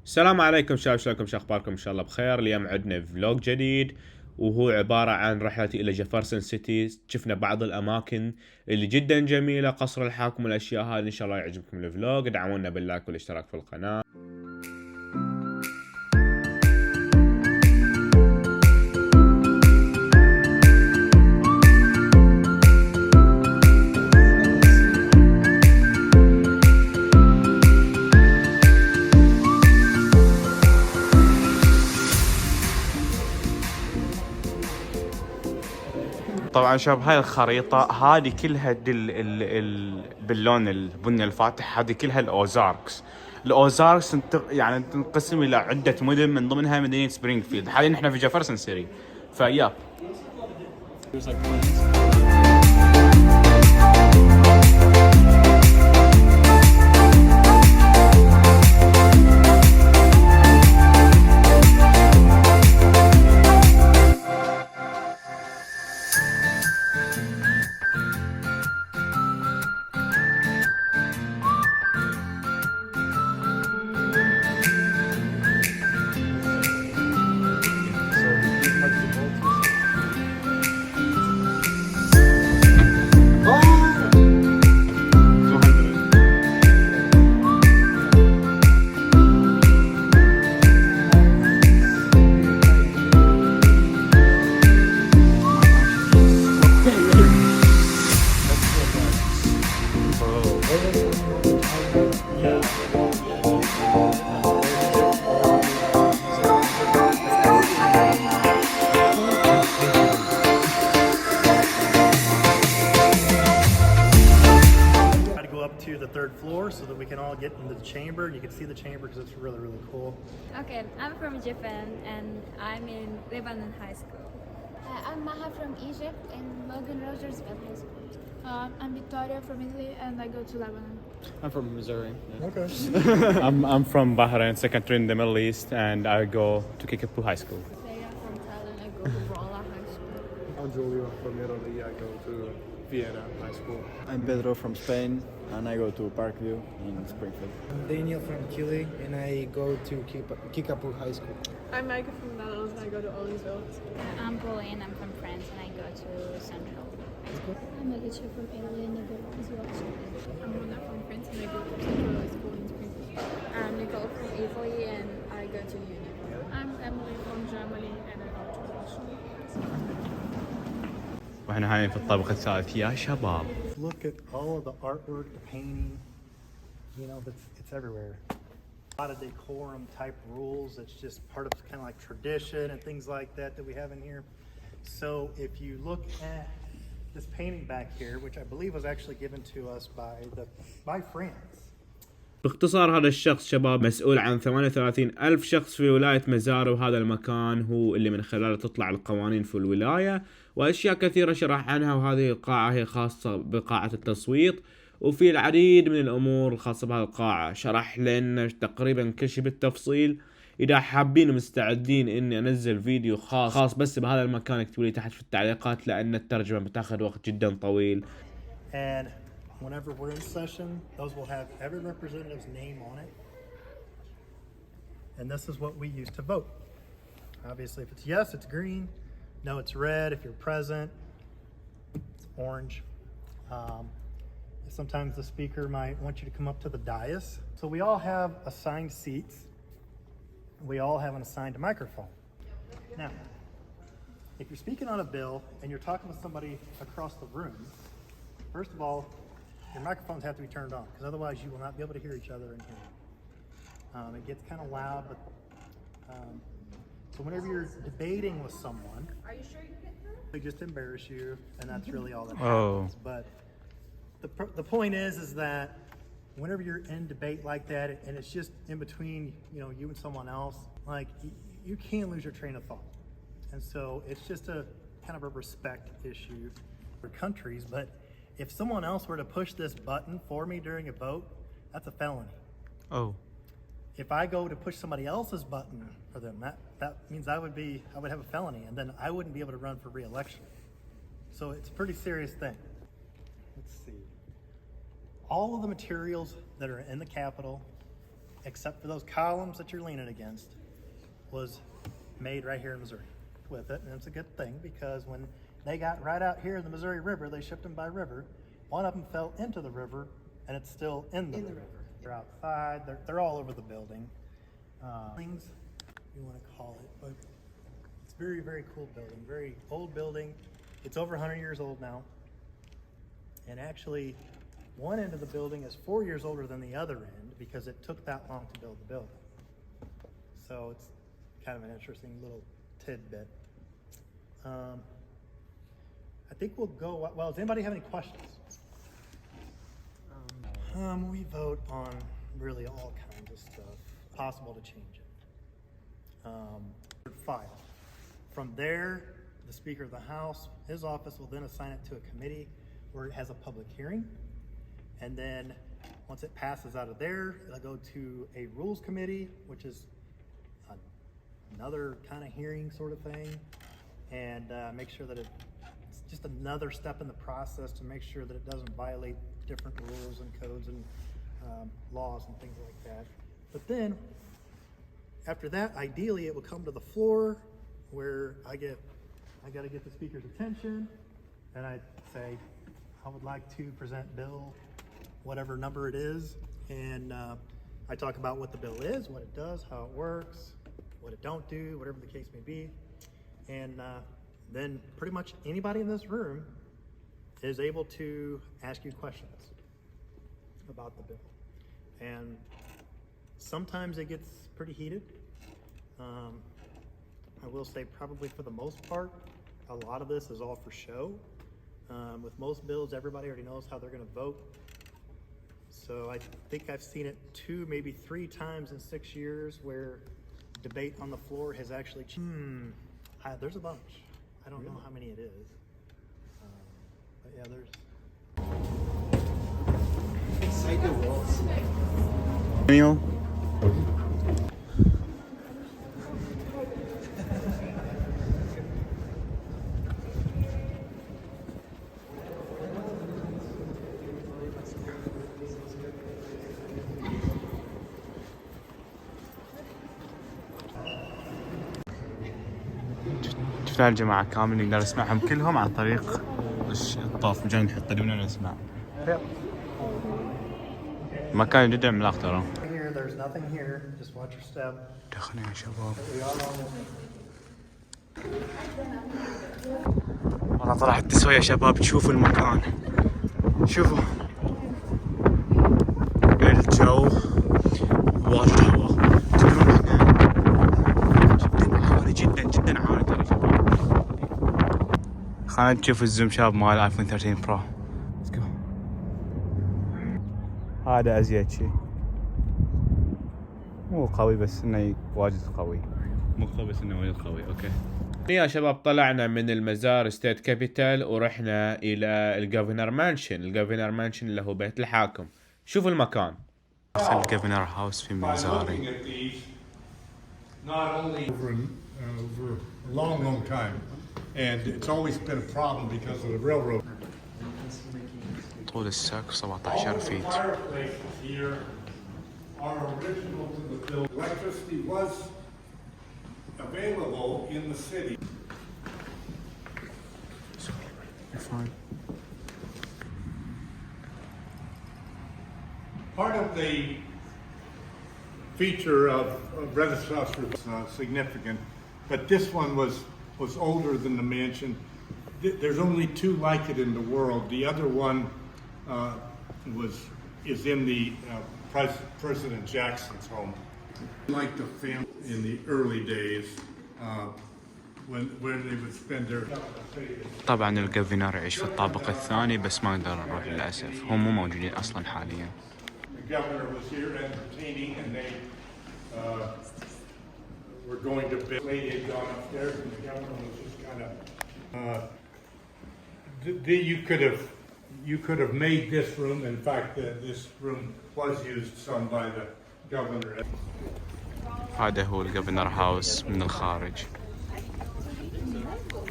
السلام عليكم شباب، شلونكم؟ شو اخباركم؟ ان شاء الله بخير. اليوم عندنا فلوج جديد وهو عبارة عن رحلتي الى جيفرسون سيتي. شفنا بعض الاماكن اللي جدا جميلة، قصر الحاكم والاشياء هذه. ان شاء الله يعجبكم الفلوج. ادعمونا باللايك والاشتراك في القناة. طبعا شباب، هاي الخريطة هذه كلها باللون البني الفاتح، هذه كلها الأوزاركس. الأوزاركس يعني تنقسم إلى عدة مدن، من ضمنها مدينة سبرينغفيلد. حاليا احنا في جيفرسون سيتي فيا. So that we can all get into the chamber and you can see the chamber because it's really, really cool. Okay, I'm from Japan and I'm in Lebanon High School. I'm Maha from Egypt and Logan Rogersville High School. I'm Victoria from Italy and I go to Lebanon. I'm from Missouri. Yeah. Okay. I'm from Bahrain, secondary in the Middle East, and I go to Kickapoo High School. Saya from Thailand. I go to Brawler High School. I'm Julio from Italy. I go to Vienna High School. I'm Pedro from Spain and I go to Parkview in Springfield. Daniel from Chile and I go to Kickapoo High School. I'm Micah from the Netherlands and I go to Owensville. I'm Pauline, I'm from France and I go to Central High School. I'm Alicia from Italy and I go to Oslo. I'm Mona from France and I go to Central High School in Springfield. I'm Nicole from Italy and I go to Uni. I'm Emily from Germany and I go to Warsaw. واحنا هاي في الطابق الثالث يا شباب. Look at all of the artwork, the painting, you know, it's everywhere. A lot of decorum type rules. It's just part of kind of like tradition and things like that we have in here. So if you look at this painting back here, which I believe was actually given to us by France. باختصار هذا الشخص شباب مسؤول عن 38 ألف شخص في ولاية مزارو. وهذا المكان هو اللي من خلاله تطلع القوانين في الولاية وأشياء كثيرة شرح عنها. وهذه القاعة هي خاصة بقاعة التصويت، وفي العديد من الأمور الخاصة بهذه القاعة. شرح لنا تقريبا كل شيء بالتفصيل. إذا حابين ومستعدين إني أنزل فيديو خاص بس بهذا المكان، اكتبوا لي تحت في التعليقات لأن الترجمة بتاخذ وقت جدا طويل. And whenever we're in session, those will have every representative's name on it. And this is what we use to vote. Obviously, if it's yes, it's green. No, it's red. If you're present, it's orange. Sometimes the speaker might want you to come up to the dais. So we all have assigned seats. We all have an assigned microphone. Now, if you're speaking on a bill and you're talking with somebody across the room, first of all, your microphones have to be turned on because otherwise you will not be able to hear each other in here. It gets kind of loud, but so whenever you're debating with someone, Are you sure you get through? they just embarrass you, and that's really all that happens. But the point is that whenever you're in debate like that, and it's just in between, you know, you and someone else, like you can't lose your train of thought. And so it's just a kind of a respect issue for countries. But if someone else were to push this button for me during a vote, that's a felony. Oh. If I go to push somebody else's button for them, that means I would have a felony, and then I wouldn't be able to run for re-election. So it's a pretty serious thing. Let's see. All of the materials that are in the Capitol except for those columns that you're leaning against, was made right here in Missouri with it. And it's a good thing because when they got right out here in the Missouri River, they shipped them by river. One of them fell into the river and it's still in the river. They're outside, they're all over the building. Things you want to call it, but it's very, very cool building, very old building. It's over 100 years old now. And actually, one end of the building is 4 years older than the other end because it took that long to build the building. So it's kind of an interesting little tidbit. I think we'll go, well, does anybody have any questions? We vote on really all kinds of stuff, possible to change it. File. From there, the Speaker of the House, his office will then assign it to a committee where it has a public hearing. And then once it passes out of there, it'll go to a rules committee, which is another kind of hearing sort of thing, and make sure that it's just another step in the process to make sure that it doesn't violate different rules and codes and laws and things like that. But then after that, ideally it will come to the floor where I got to get the speaker's attention, and I say, I would like to present bill, whatever number it is, and I talk about what the bill is, what it does, how it works, what it don't do, whatever the case may be. And then pretty much anybody in this room is able to ask you questions about the bill. And sometimes it gets pretty heated. I will say probably for the most part, a lot of this is all for show. With most bills, everybody already knows how they're going to vote. So I think I've seen it 2, maybe 3 times in 6 years where debate on the floor has actually changed. There's a bunch. I don't know how many it is. But yeah, there's... Neil? شفنا الجماعة كامل نقدر نسمعهم كلهم عن طريق الطاف مجرد نحط قدمنا ونسمع. مكان جدا عملاق ترى. دخلنا يا شباب. والله طلعت تسوى يا شباب، تشوفوا المكان. شوفوا الجو واجد هواء. تدرون احنا جدا عالي جدا عالي ترى شباب. خلينا نشوف الزوم شاب مال ايفون 13 برو. هذا ازيد شيء، مو قوي بس انه واجد قوي، مو قوي بس انه واجد قوي. اوكي يا شباب، طلعنا من المزار ستيت كابيتال ورحنا الى الجوفرنر مانشن. الجوفرنر مانشن اللي هو بيت الحاكم. شوفوا المكان. الجوفرنر هاوس في مزاري. Over a long time, and it's always been a problem because of the railroad. طول السقف 17 فيت. Electricity was available in the city. You're fine. Part of the feature of Renaissance was significant, but this one was older than the mansion. There's only 2 like it in the world. The other one is in the President Jackson's home. Like the family in the early days, when they would spend their. طبعا الجوفرنر يعيش في الطابق الثاني بس ما نقدر نروح للأسف، هم مو موجودين أصلا حاليا. The governor was here entertaining, and they were going to build. The lady had gone upstairs, and the governor was just kind of. You could have made this room. In fact, this room was used some by the governor. هذا هو الجوفرنر هاوس من الخارج.